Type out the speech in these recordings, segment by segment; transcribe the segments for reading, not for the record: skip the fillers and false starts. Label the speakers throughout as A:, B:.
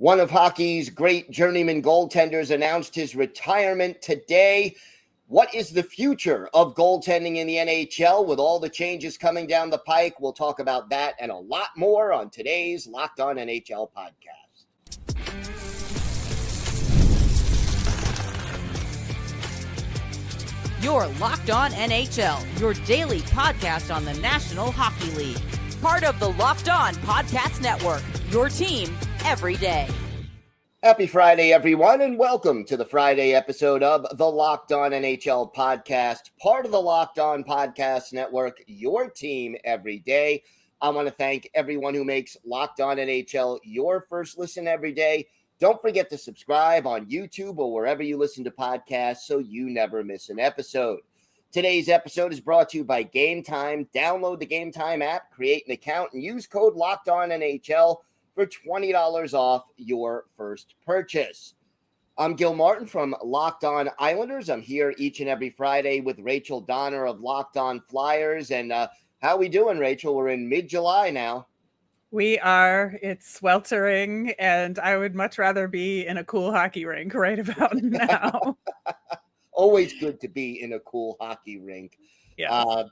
A: One of hockey's great journeyman goaltenders announced his retirement today. What is the future of goaltending in the NHL with all the changes coming down the pike? We'll talk about that and a lot more on today's Locked On NHL podcast.
B: You're Locked On NHL, your daily podcast on the National Hockey League. Part of the Locked On Podcast Network, your team every day.
A: Happy Friday, everyone, and welcome to the Friday episode of the Locked On NHL podcast, part of the Locked On Podcast Network, your team every day. I want to thank everyone who makes Locked On NHL your first listen every day. Don't forget to subscribe on YouTube or wherever you listen to podcasts so you never miss an episode. Today's episode is brought to you by Game Time. Download the Game Time app, create an account, and use code LOCKEDONNHL for $20 off your first purchase. I'm Gil Martin from Locked On Islanders. I'm here each and every Friday with Rachel Donner of Locked On Flyers. And how we doing, Rachel? We're in mid-July now.
C: We are. It's sweltering, and I would much rather be in a cool hockey rink right about now.
A: Always good to be in a cool hockey rink.
C: Yeah.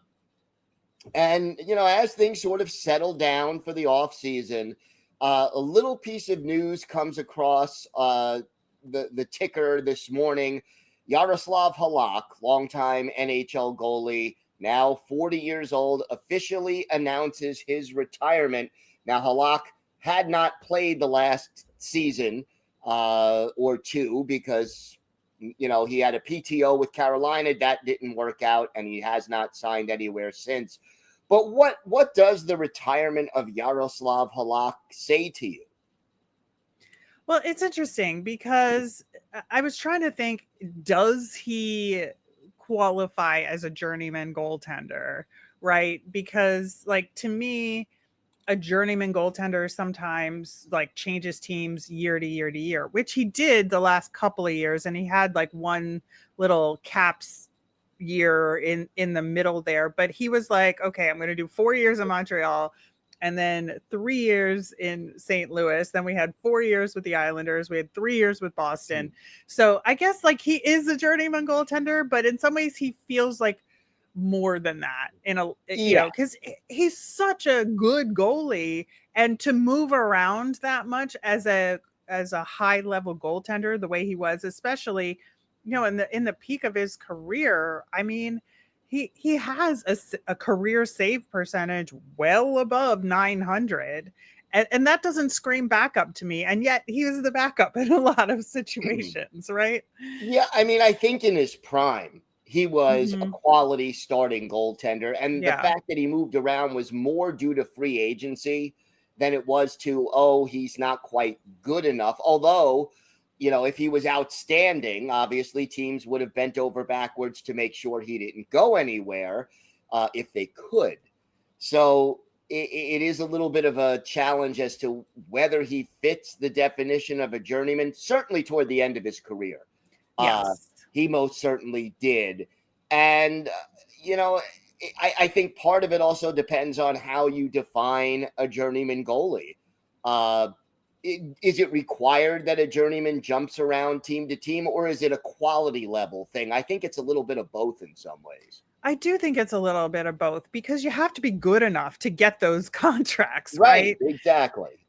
A: And, you know, as things sort of settle down for the offseason, a little piece of news comes across the ticker this morning. Jaroslav Halak, longtime NHL goalie, now 40 years old, officially announces his retirement. Now, Halak had not played the last season or two because, you know, he had a PTO with Carolina. That didn't work out, and he has not signed anywhere since. But what does the retirement of Yaroslav Halak say to you?
C: Well, it's interesting because I was trying to think, does he qualify as a journeyman goaltender, right? Because, like, to me, a journeyman goaltender sometimes like changes teams year to year to year, which he did the last couple of years. And he had like one little Caps year in the middle there, but he was like, okay, I'm going to do 4 years in Montreal and then 3 years in St. Louis. Then we had 4 years with the Islanders. We had 3 years with Boston. So I guess like he is a journeyman goaltender, but in some ways he feels like more than that you know, because he's such a good goalie, and to move around that much as a high level goaltender the way he was, especially, you know, in the peak of his career, I mean, he has a career save percentage well above 900, and that doesn't scream backup to me, and yet he was the backup in a lot of situations, right?
A: Yeah, I mean, I think in his prime he was a quality starting goaltender, and the fact that he moved around was more due to free agency than it was to, oh, he's not quite good enough. Although, you know, if he was outstanding, obviously teams would have bent over backwards to make sure he didn't go anywhere if they could. So it is a little bit of a challenge as to whether he fits the definition of a journeyman, certainly toward the end of his career.
C: Yes.
A: He most certainly did. And, you know, I think part of it also depends on how you define a journeyman goalie. Is it required that a journeyman jumps around team to team, or is it a quality level thing? I think it's a little bit of both in some ways.
C: I do think it's a little bit of both, because you have to be good enough to get those contracts,
A: Right?
C: right?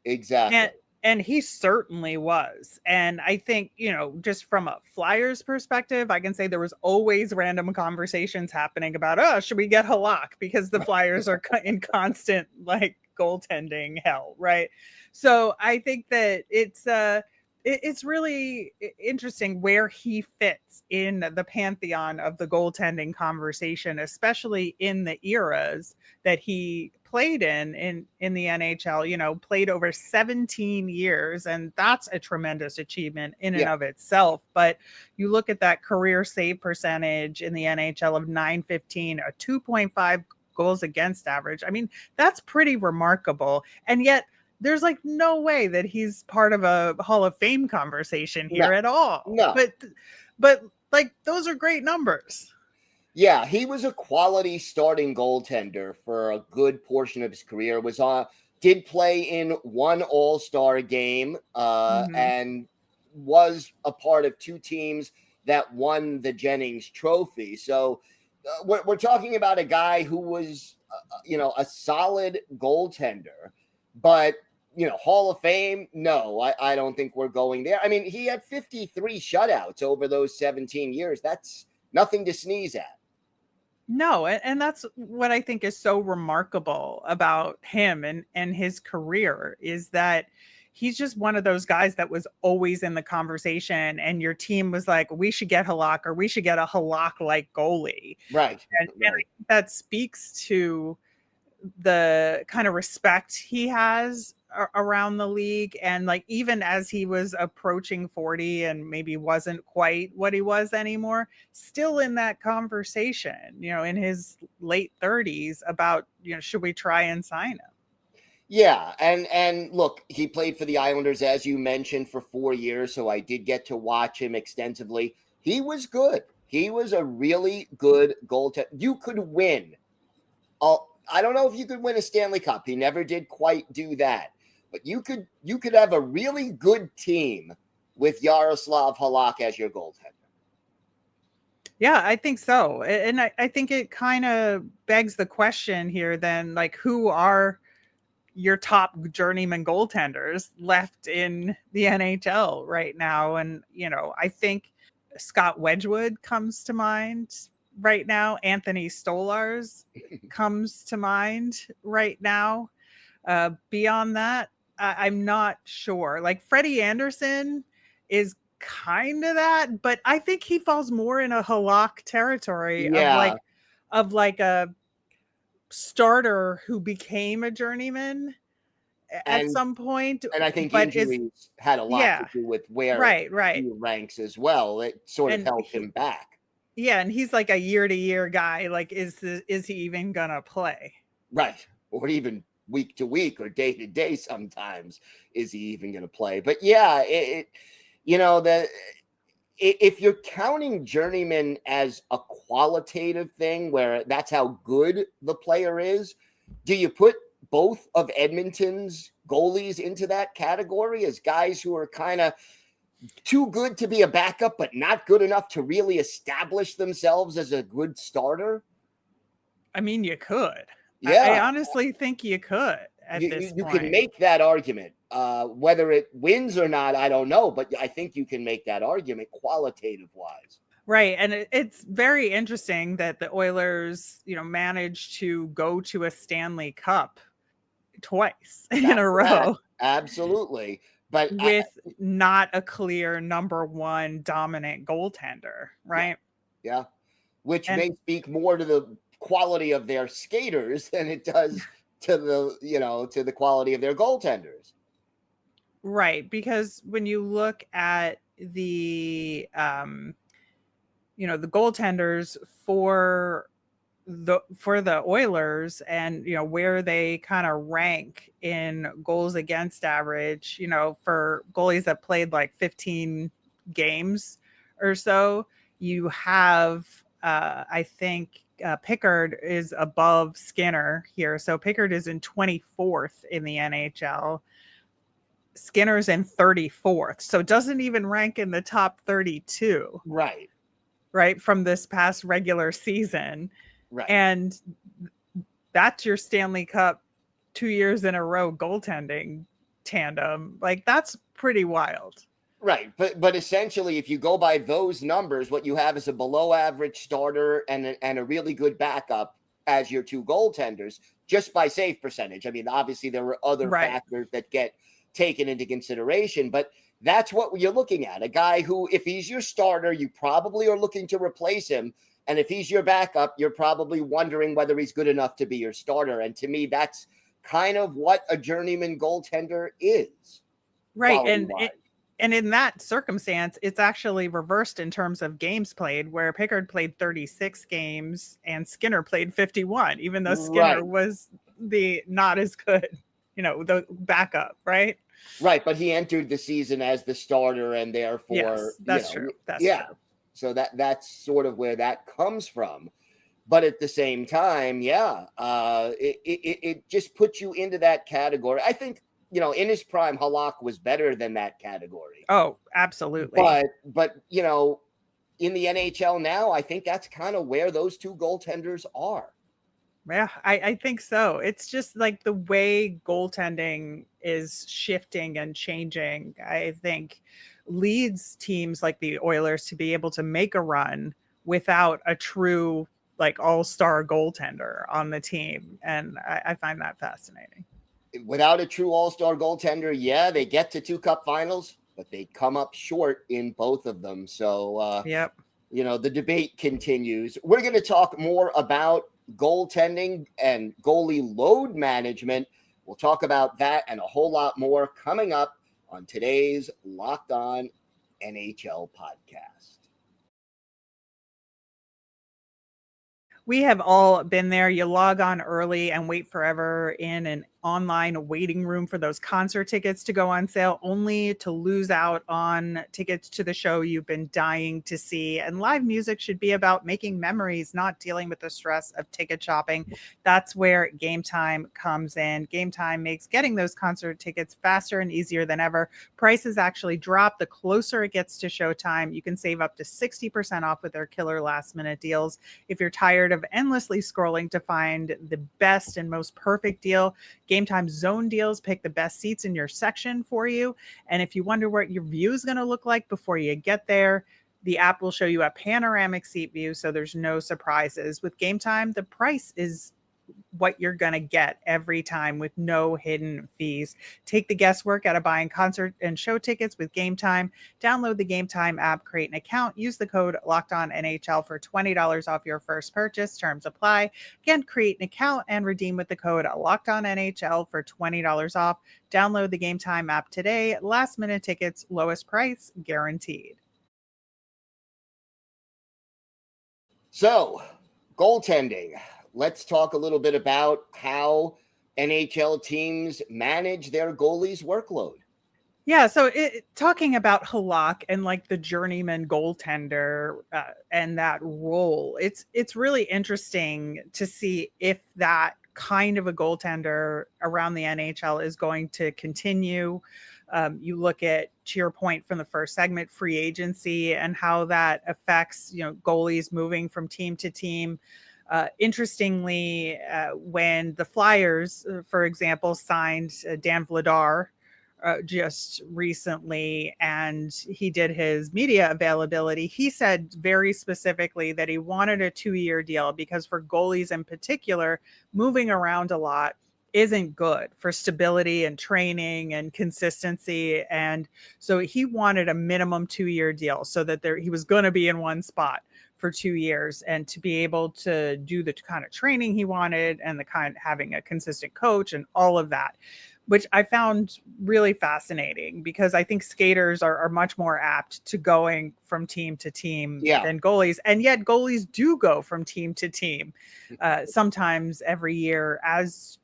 A: Exactly.
C: And he certainly was. And I think, you know, just from a Flyers perspective, I can say there was always random conversations happening about, oh, should we get Halak? Because the Flyers are in constant like goaltending hell, right? So I think that it's really interesting where he fits in the pantheon of the goaltending conversation, especially in the eras that he played in the NHL, you know, played over 17 years. And that's a tremendous achievement in and of itself. But you look at that career save percentage in the NHL of .915, a 2.5 goals against average. I mean, that's pretty remarkable. And yet there's like no way that he's part of a Hall of Fame conversation here at all.
A: No.
C: But like, those are great numbers.
A: Yeah, he was a quality starting goaltender for a good portion of his career. Was did play in one All-Star game and was a part of two teams that won the Jennings Trophy. So we're talking about a guy who was, a solid goaltender, but, Hall of Fame, no, I don't think we're going there. I mean, he had 53 shutouts over those 17 years. That's nothing to sneeze at.
C: No, and that's what I think is so remarkable about him and his career is that he's just one of those guys that was always in the conversation, and your team was like, we should get Halak, or we should get a Halak-like goalie.
A: Right.
C: And I think that speaks to the kind of respect he has around the league. And like, even as he was approaching 40 and maybe wasn't quite what he was anymore, still in that conversation, in his late 30s about, should we try and sign him?
A: Yeah. And look, he played for the Islanders, as you mentioned, for 4 years. So I did get to watch him extensively. He was good. He was a really good goaltender. You could win. I don't know if you could win a Stanley Cup. He never did quite do that. But you could have a really good team with Yaroslav Halak as your goaltender.
C: Yeah, I think so. And I think it kind of begs the question here then, like, who are your top journeyman goaltenders left in the NHL right now? And, I think Scott Wedgwood comes to mind right now. Anthony Stolarz comes to mind right now. Beyond that, I'm not sure. Like, Freddie Anderson is kind of that, but I think he falls more in a Halak territory of like a starter who became a journeyman at some point.
A: And I think injuries had a lot to do with where he ranks as well. It sort of held him back.
C: Yeah, and he's like a year-to-year guy. Like, is he even gonna play?
A: Right, or even week to week or day to day sometimes. Is he even going to play? But yeah, if you're counting journeyman as a qualitative thing where that's how good the player is, do you put both of Edmonton's goalies into that category as guys who are kind of too good to be a backup but not good enough to really establish themselves as a good starter?
C: I mean, you could.
A: Yeah,
C: I honestly think you could at this point.
A: You can make that argument. Whether it wins or not, I don't know, but I think you can make that argument qualitative wise.
C: Right. And it's very interesting that the Oilers, managed to go to a Stanley Cup twice in a row.
A: Absolutely. But
C: with not a clear number one dominant goaltender, right?
A: Yeah. Which may speak more to the quality of their skaters than it does to the quality of their goaltenders.
C: Right, because when you look at the the goaltenders for the Oilers and where they kind of rank in goals against average, for goalies that played like 15 games or so, you have I think Pickard is above Skinner here. So Pickard is in 24th in the NHL. Skinner's in 34th. So doesn't even rank in the top 32. Right. From this past regular season.
A: Right.
C: And that's your Stanley Cup 2 years in a row goaltending tandem. Like, that's pretty wild.
A: Right. But essentially, if you go by those numbers, what you have is a below average starter and a really good backup as your two goaltenders, just by save percentage. I mean, obviously, there were other factors that get taken into consideration, but that's what you're looking at. A guy who, if he's your starter, you probably are looking to replace him. And if he's your backup, you're probably wondering whether he's good enough to be your starter. And to me, that's kind of what a journeyman goaltender is.
C: Right. And in that circumstance, it's actually reversed in terms of games played, where Pickard played 36 games and Skinner played 51, even though Skinner was the not as good, the backup, right?
A: Right. But he entered the season as the starter, and therefore,
C: yes, that's true. That's true.
A: So that's sort of where that comes from. But at the same time, it just puts you into that category. I think, in his prime, Halak was better than that category.
C: Oh, absolutely.
A: But in the NHL now, I think that's kind of where those two goaltenders are.
C: Yeah, I think so. It's just like the way goaltending is shifting and changing, I think leads teams like the Oilers to be able to make a run without a true like all-star goaltender on the team. And I find that fascinating.
A: Without a true all-star goaltender, they get to 2 cup finals, but they come up short in both of them. So,
C: yep.
A: The debate continues. We're going to talk more about goaltending and goalie load management. We'll talk about that and a whole lot more coming up on today's Locked On NHL podcast.
C: We have all been there. You log on early and wait forever in an online waiting room for those concert tickets to go on sale, only to lose out on tickets to the show you've been dying to see. And live music should be about making memories, not dealing with the stress of ticket shopping. That's where Game Time comes in. Game Time makes getting those concert tickets faster and easier than ever. Prices actually drop the closer it gets to showtime. You can save up to 60% off with their killer last minute deals. If you're tired of endlessly scrolling to find the best and most perfect deal, Game Time Zone Deals pick the best seats in your section for you. And if you wonder what your view is going to look like before you get there, the app will show you a panoramic seat view, so there's no surprises. With Game Time, the price is what you're going to get every time with no hidden fees. Take the guesswork out of buying concert and show tickets with Game Time. Download the Game Time app, create an account, use the code LOCKEDONNHL for $20 off your first purchase. Terms apply. Again, create an account and redeem with the code LOCKEDONNHL for $20 off. Download the Game Time app today. Last minute tickets, lowest price guaranteed.
A: So, goaltending. Let's talk a little bit about how NHL teams manage their goalies' workload.
C: Yeah, so talking about Halak and like the journeyman goaltender and that role, it's really interesting to see if that kind of a goaltender around the NHL is going to continue. You look at, to your point from the first segment, free agency and how that affects, goalies moving from team to team. Interestingly, when the Flyers, for example, signed Dan Vladar just recently, and he did his media availability, he said very specifically that he wanted a 2-year deal because for goalies in particular, moving around a lot isn't good for stability and training and consistency. And so he wanted a minimum 2-year deal so that he was going to be in one spot for 2 years and to be able to do the kind of training he wanted and the kind having a consistent coach and all of that, which I found really fascinating because I think skaters are much more apt to going from team to team than goalies. And yet goalies do go from team to team sometimes every year as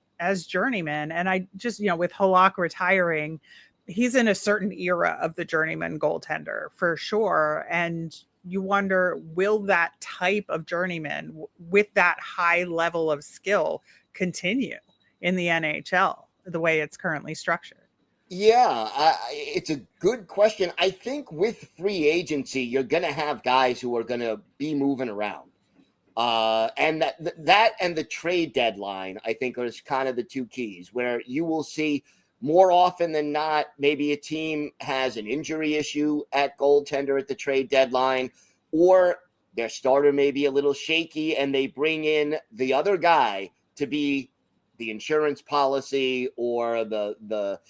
C: journeymen. And I just, with Halak retiring, he's in a certain era of the journeyman goaltender for sure. And you wonder, will that type of journeyman with that high level of skill continue in the NHL the way it's currently structured?
A: Yeah, it's a good question. I think with free agency, you're going to have guys who are going to be moving around. And that and the trade deadline, I think, are kind of the two keys where you will see more often than not, maybe a team has an injury issue at goaltender at the trade deadline, or their starter may be a little shaky and they bring in the other guy to be the insurance policy or the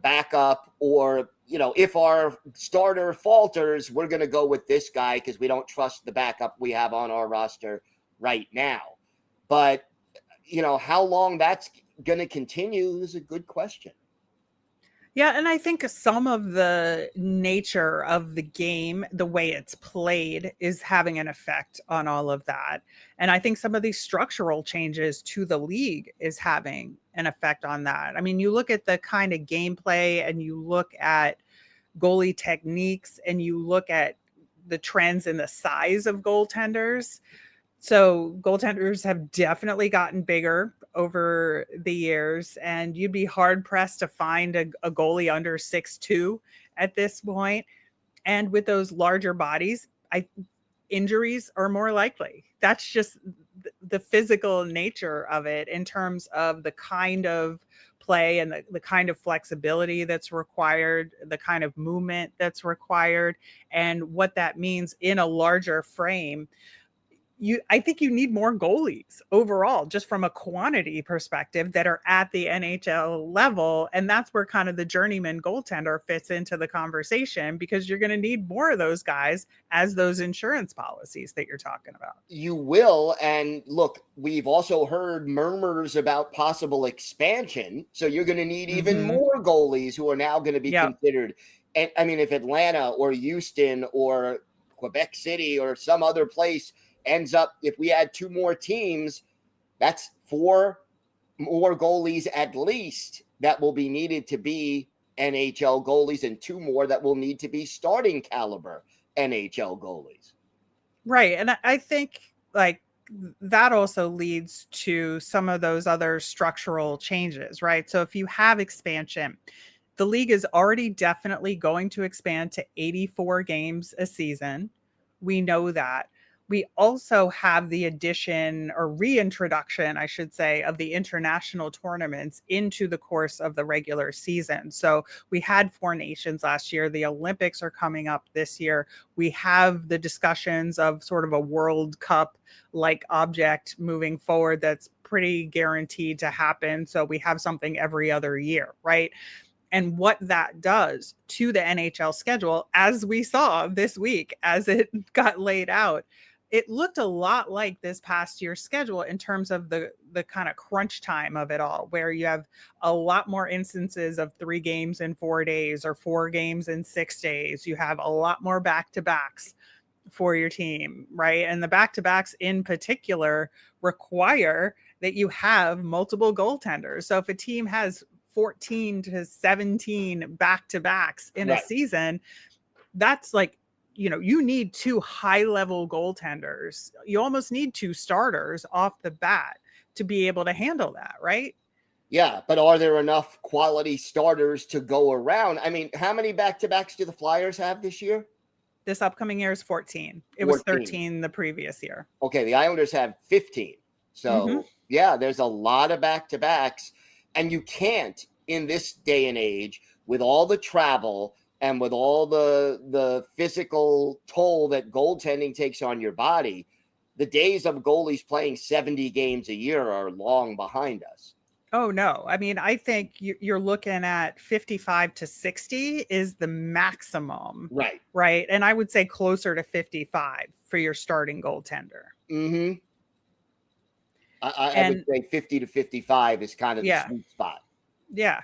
A: backup, or, if our starter falters, we're going to go with this guy because we don't trust the backup we have on our roster right now. But, how long that's going to continue is a good question.
C: Yeah, and I think some of the nature of the game, the way it's played, is having an effect on all of that. And I think some of these structural changes to the league is having an effect on that. I mean, you look at the kind of gameplay and you look at goalie techniques and you look at the trends in the size of goaltenders. So goaltenders have definitely gotten bigger over the years, and you'd be hard pressed to find a goalie under 6'2" at this point. And with those larger bodies, injuries are more likely. That's just the physical nature of it in terms of the kind of play and the kind of flexibility that's required, the kind of movement that's required, and what that means in a larger frame. I think you need more goalies overall, just from a quantity perspective, that are at the NHL level. And that's where kind of the journeyman goaltender fits into the conversation, because you're going to need more of those guys as those insurance policies that you're talking about.
A: You will. And look, we've also heard murmurs about possible expansion. So you're going to need even more goalies who are now going to be considered. And I mean, if Atlanta or Houston or Quebec City or some other place ends up, if we add 2 more teams, that's 4 more goalies at least that will be needed to be NHL goalies, and 2 more that will need to be starting caliber NHL goalies.
C: Right. And I think like that also leads to some of those other structural changes, right? So if you have expansion, the league is already definitely going to expand to 84 games a season. We know that. We also have the addition or reintroduction, I should say, of the international tournaments into the course of the regular season. So we had 4 nations last year. The Olympics are coming up this year. We have the discussions of sort of a World Cup like object moving forward that's pretty guaranteed to happen. So we have something every other year, right? And what that does to the NHL schedule, as we saw this week, as it got laid out, it looked a lot like this past year's schedule in terms of the kind of crunch time of it all, where you have a lot more instances of 3 games in 4 days or 4 games in 6 days. You have a lot more back-to-backs for your team, right? And the back-to-backs in particular require that you have multiple goaltenders. So if a team has 14 to 17 back-to-backs in a season, that's like, you need 2 high-level goaltenders. You almost need 2 starters off the bat to be able to handle that, right?
A: Yeah, but are there enough quality starters to go around? I mean, how many back-to-backs do the Flyers have this year?
C: This upcoming year is 14. It was 13 the previous year.
A: Okay, the Islanders have 15. So, yeah, there's a lot of back-to-backs. And you can't, in this day and age, with all the travel and with all the physical toll that goaltending takes on your body, the days of goalies playing 70 games a year are long behind us.
C: Oh, no. I mean, I think you're looking at 55 to 60 is the maximum.
A: Right.
C: Right. And I would say closer to 55 for your starting goaltender.
A: I would say 50 to 55 is kind of the sweet spot.
C: Yeah.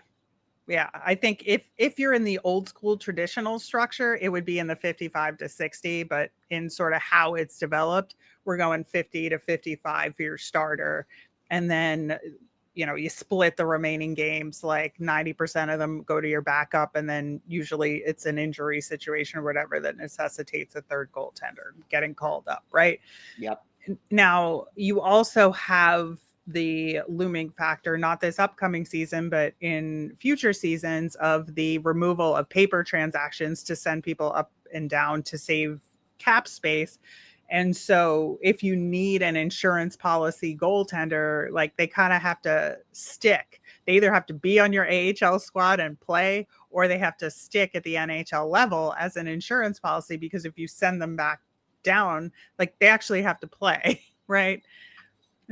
C: Yeah, I think if you're in the old school traditional structure, it would be in the 55 to 60, but in sort of how it's developed, we're going 50 to 55 for your starter. And then, you split the remaining games, like 90% of them go to your backup. And then usually it's an injury situation or whatever that necessitates a third goaltender getting called up, right?
A: Yep.
C: Now, you also have the looming factor, not this upcoming season, but in future seasons, of the removal of paper transactions to send people up and down to save cap space. And so if you need an insurance policy goaltender, like they kind of have to stick. They either have to be on your AHL squad and play, or they have to stick at the NHL level as an insurance policy, because if you send them back down, like they actually have to play, right?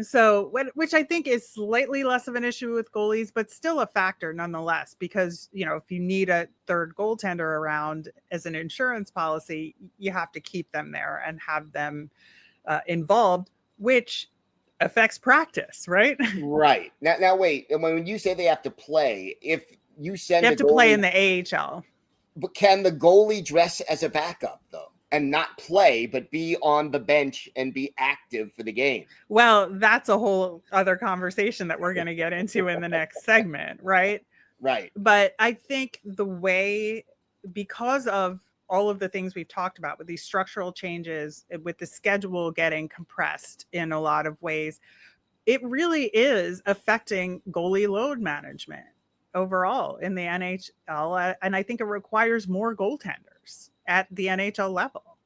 C: So, which I think is slightly less of an issue with goalies, but still a factor nonetheless, because, if you need a third goaltender around as an insurance policy, you have to keep them there and have them involved, which affects practice, right?
A: Right. Now wait, when you say they have to play, if you send
C: they have to play in the AHL.
A: But can the goalie dress as a backup, though? And not play, but be on the bench and be active for the game?
C: Well, that's a whole other conversation that we're going to get into in the next segment, right?
A: Right.
C: But I think the way, because of all of the things we've talked about with these structural changes, with the schedule getting compressed in a lot of ways, it really is affecting goalie load management overall in the NHL. And I think it requires more goaltenders at the NHL level.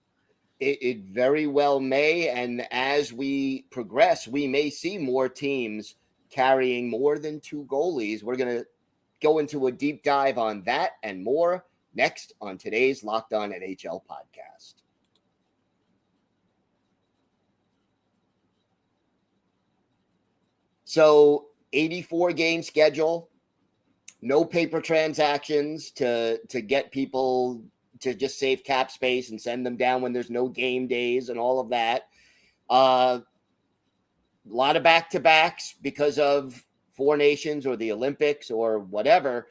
A: It very well may. And as we progress, we may see more teams carrying more than 2 goalies. We're going to go into a deep dive on that and more next on today's Locked On NHL podcast. So 84 game schedule, no paper transactions to get people to just save cap space and send them down when there's no game days and all of that. A lot of back-to-backs because of 4 Nations or the Olympics or whatever.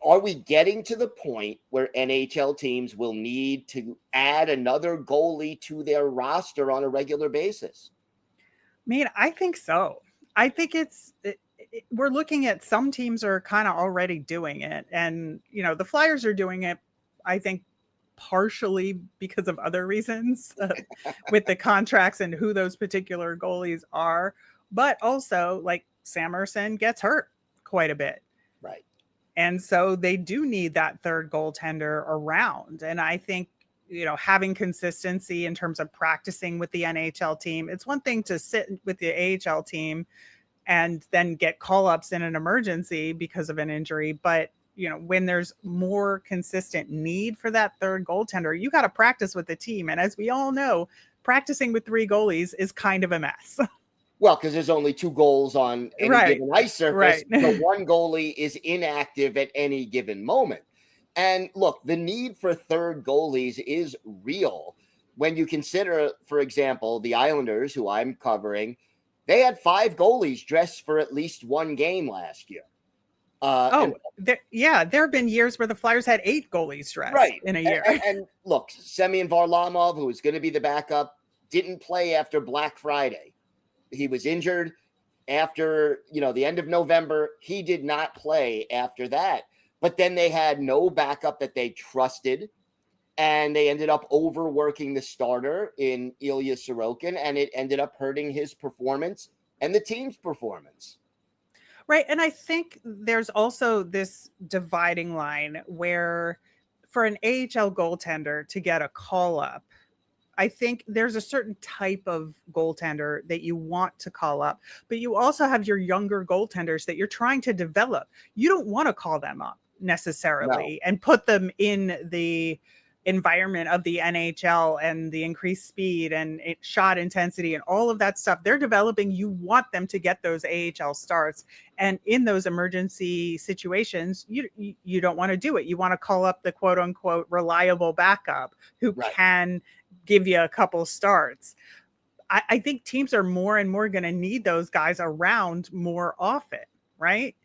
A: Are we getting to the point where NHL teams will need to add another goalie to their roster on a regular basis?
C: I mean, I think so. I think we're looking at some teams are kind of already doing it. And, the Flyers are doing it, I think, partially because of other reasons with the contracts and who those particular goalies are. But also, like, Samerson gets hurt quite a bit.
A: Right.
C: And so they do need that third goaltender around. And I think, having consistency in terms of practicing with the NHL team, it's one thing to sit with the AHL team and then get call-ups in an emergency because of an injury. But, when there's more consistent need for that third goaltender, you got to practice with the team. And as we all know, practicing with 3 goalies is kind of a mess.
A: Well, because there's only 2 goals on any given ice surface.
C: Right.
A: So one goalie is inactive at any given moment. And look, the need for third goalies is real when you consider, for example, the Islanders, who I'm covering, they had 5 goalies dressed for at least 1 game last year.
C: There have been years where the Flyers had 8 goalies dressed in a year.
A: And look, Semyon Varlamov, who was going to be the backup, didn't play after Black Friday. He was injured after, the end of November. He did not play after that. But then they had no backup that they trusted, and they ended up overworking the starter in Ilya Sorokin, and it ended up hurting his performance and the team's performance.
C: Right. And I think there's also this dividing line where for an AHL goaltender to get a call up, I think there's a certain type of goaltender that you want to call up, but you also have your younger goaltenders that you're trying to develop. You don't want to call them up necessarily and put them in the environment of the NHL and the increased speed and shot intensity and all of that stuff they're developing. You want them to get those AHL starts. And in those emergency situations, you don't want to do it. You want to call up the quote unquote reliable backup who can give you a couple starts. I think teams are more and more going to need those guys around more often, right?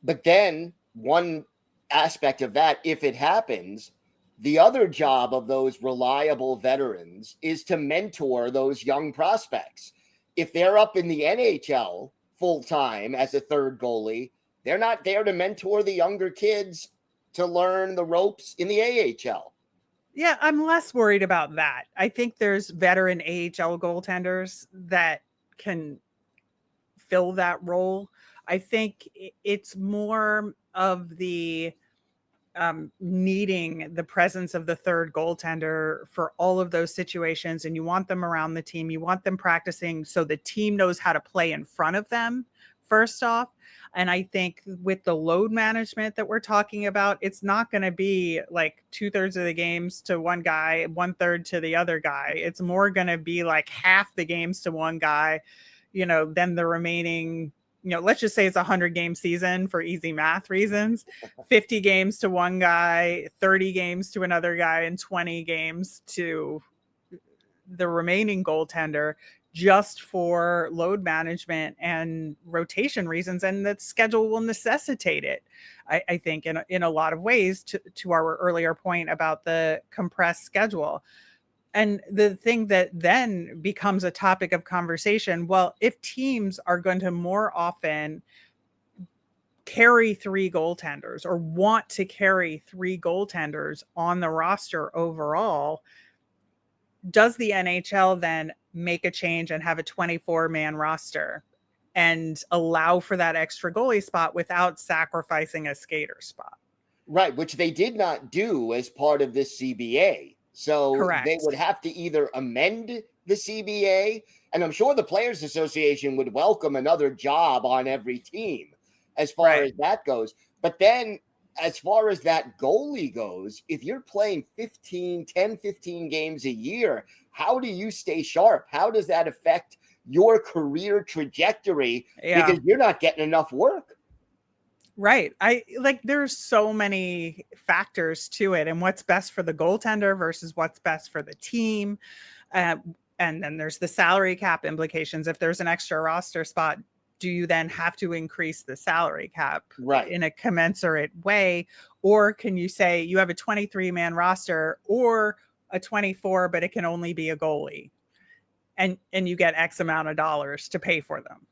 A: But then one aspect of that, if it happens, the other job of those reliable veterans is to mentor those young prospects. If they're up in the NHL full-time as a third goalie, they're not there to mentor the younger kids to learn the ropes in the AHL.
C: Yeah, I'm less worried about that. I think there's veteran AHL goaltenders that can fill that role. I think it's more of the needing the presence of the third goaltender for all of those situations. And you want them around the team. You want them practicing so the team knows how to play in front of them, first off. And I think with the load management that we're talking about, it's not going to be like 2/3 of the games to one guy, 1/3 to the other guy. It's more going to be like half the games to one guy, then the remaining, let's just say it's 100-game season for easy math reasons, 50 games to one guy, 30 games to another guy, and 20 games to the remaining goaltender, just for load management and rotation reasons. And that schedule will necessitate it, I think, in a lot of ways, to our earlier point about the compressed schedule. And the thing that then becomes a topic of conversation, well, if teams are going to more often carry 3 goaltenders or want to carry 3 goaltenders on the roster overall, does the NHL then make a change and have a 24-man roster and allow for that extra goalie spot without sacrificing a skater spot?
A: Right, which they did not do as part of this CBA. So
C: Correct.
A: they would have to either amend the CBA, and I'm sure the Players Association would welcome another job on every team as far as that goes. But then as far as that goalie goes, if you're playing 10, 15 games a year, how do you stay sharp? How does that affect your career trajectory?
C: Yeah.
A: Because you're not getting enough work.
C: Right. There's so many factors to it, and what's best for the goaltender versus what's best for the team. And then there's the salary cap implications. If there's an extra roster spot, do you then have to increase the salary cap in a commensurate way? Or can you say you have a 23-man roster or a 24, but it can only be a goalie, and you get X amount of dollars to pay for them?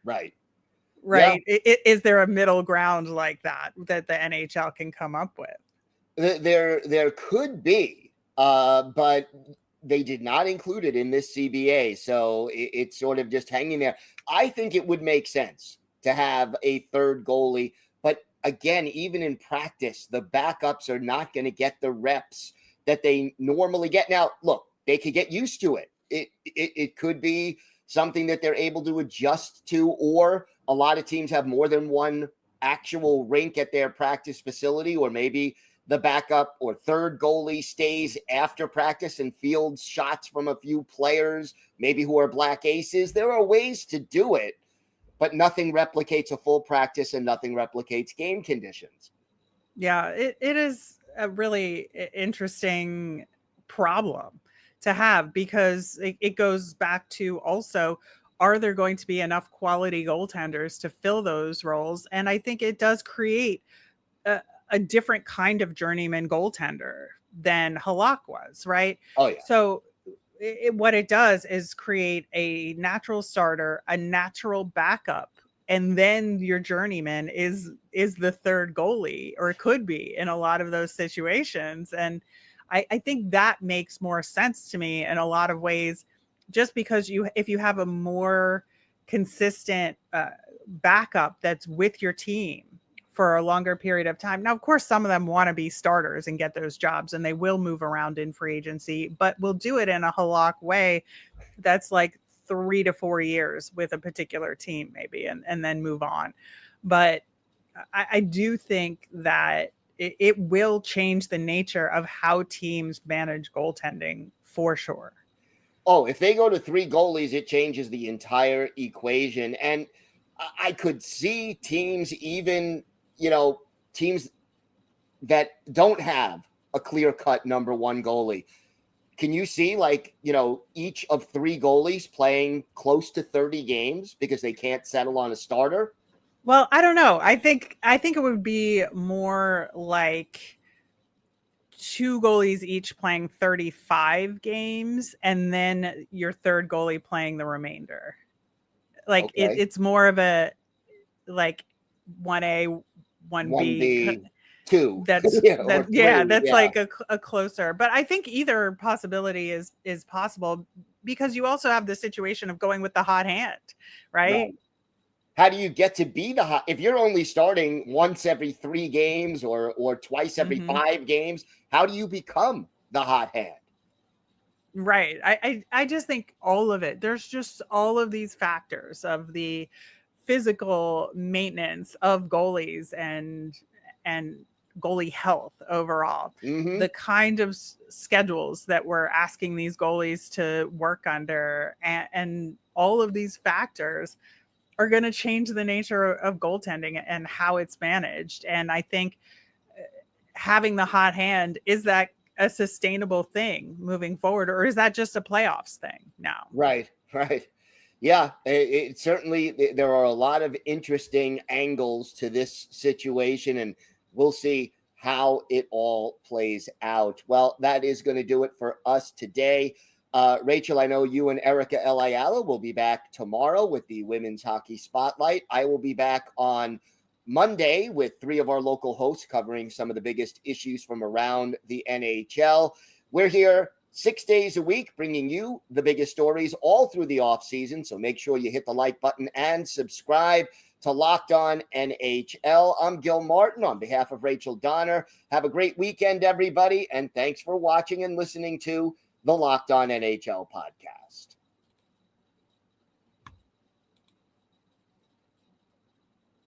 A: Right.
C: Yeah. Is there a middle ground like that the NHL can come up with?
A: There could be, but they did not include it in this CBA. So it's sort of just hanging there. I think it would make sense to have a third goalie. But again, even in practice, the backups are not going to get the reps that they normally get. Now, look, they could get used to it. It could be something that they're able to adjust to, or a lot of teams have more than one actual rink at their practice facility, or maybe the backup or third goalie stays after practice and fields shots from a few players, maybe who are black aces. There are ways to do it, but nothing replicates a full practice and nothing replicates game conditions.
C: Yeah, it is a really interesting problem to have, because it goes back to also, are there going to be enough quality goaltenders to fill those roles? And I think it does create a different kind of journeyman goaltender than Halak was, right?
A: Oh, yeah.
C: So what it does is create a natural starter, a natural backup, and then your journeyman is the third goalie, or it could be in a lot of those situations. And I think that makes more sense to me in a lot of ways, just because if you have a more consistent backup that's with your team for a longer period of time. Now, of course, some of them want to be starters and get those jobs, and they will move around in free agency, but we'll do it in a Halak way that's like 3 to 4 years with a particular team, maybe, and then move on. But I do think that it will change the nature of how teams manage goaltending for sure.
A: Oh, if they go to 3 goalies, it changes the entire equation. And I could see teams, even, teams that don't have a clear-cut number 1 goalie. Can you see, each of 3 goalies playing close to 30 games because they can't settle on a starter?
C: Well, I don't know. I think it would be more like 2 goalies each playing 35 games, and then your third goalie playing the remainder. It's more of a 1A, 1B,
A: 2.
C: That's
A: that's
C: like a closer. But I think either possibility is possible, because you also have the situation of going with the hot hand, right?
A: How do you get to be the hot? If you're only starting once every 3 games or twice every 5 games, how do you become the hot hand?
C: Right. I just think all of it. There's just all of these factors of the physical maintenance of goalies and goalie health overall. The kind of schedules that we're asking these goalies to work under, and all of these factors are going to change the nature of goaltending and how it's managed. And I think having the hot hand, is that a sustainable thing moving forward, or is that just a playoffs thing now?
A: Right. Yeah, it certainly, there are a lot of interesting angles to this situation, and we'll see how it all plays out. Well, that is going to do it for us today. Rachel, I know you and Erica El Ayala will be back tomorrow with the Women's Hockey Spotlight. I will be back on Monday with three of our local hosts covering some of the biggest issues from around the NHL. We're here 6 days a week, bringing you the biggest stories all through the offseason. So make sure you hit the like button and subscribe to Locked On NHL. I'm Gil Martin on behalf of Rachel Donner. Have a great weekend, everybody, and thanks for watching and listening to the Locked On NHL podcast.